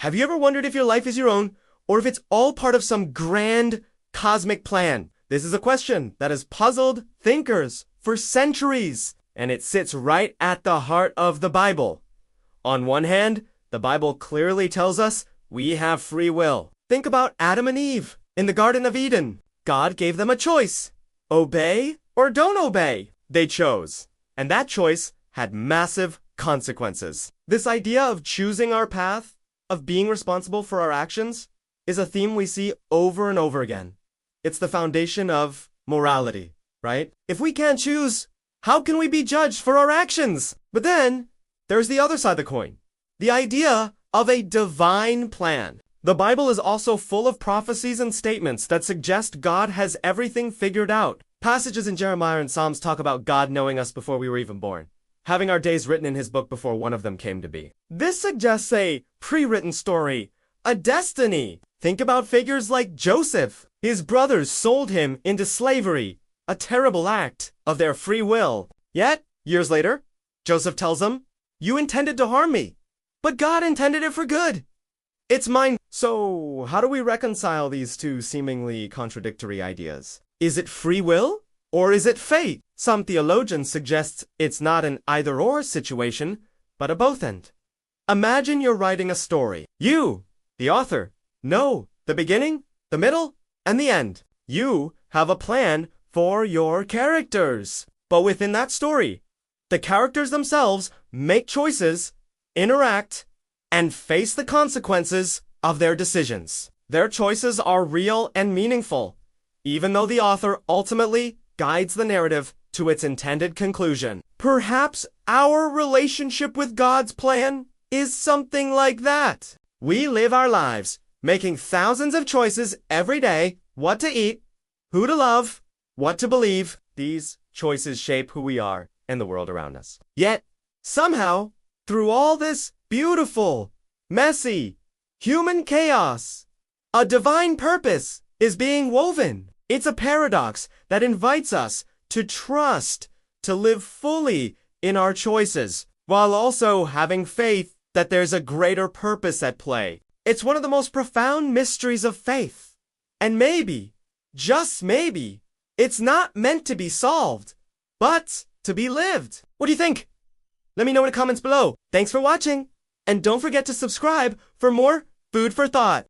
Have you ever wondered if your life is your own, or if it's all part of some grand cosmic plan? This is a question that has puzzled thinkers for centuries, and it sits right at the heart of the Bible. On one hand, the Bible clearly tells us we have free will. Think about Adam and Eve in the Garden of Eden. God gave them a choice. Obey or don't obey. They chose. And that choice had massive consequences. This idea of choosing our path, of being responsible for our actions, is a theme we see over and over again. It's the foundation of morality, right? If we can't choose, how can we be judged for our actions? But then, there's the other side of the coin. The idea of a divine plan. The Bible is also full of prophecies and statements that suggest God has everything figured out. Passages in Jeremiah and Psalms talk about God knowing us before we were even born, having our days written in his book before one of them came to be. This suggests a pre-written story, a destiny. Think about figures like Joseph. His brothers sold him into slavery, a terrible act of their free will. Yet, years later, Joseph tells them, "You intended to harm me, but God intended it for good." It's mine. So, how do we reconcile these two seemingly contradictory ideas? Is it free will, or is it fate? Some theologians suggest it's not an either-or situation, but a both-and. Imagine you're writing a story. You, the author, know the beginning, the middle, and the end. You have a plan for your characters. But within that story, the characters themselves make choices, interact, and face the consequences of their decisions. Their choices are real and meaningful, even though the author ultimately guides the narrative to its intended conclusion. Perhaps our relationship with God's plan is something like that. We live our lives making thousands of choices every day: what to eat, who to love, what to believe. These choices shape who we are and the world around us. Yet, somehow, through all this beautiful, messy, human chaos, a divine purpose is being woven. It's a paradox that invites us to trust, to live fully in our choices, while also having faith that there's a greater purpose at play. It's one of the most profound mysteries of faith. And maybe, just maybe, it's not meant to be solved, but to be lived. What do you think? Let me know in the comments below. Thanks for watching, and don't forget to subscribe for more food for thought.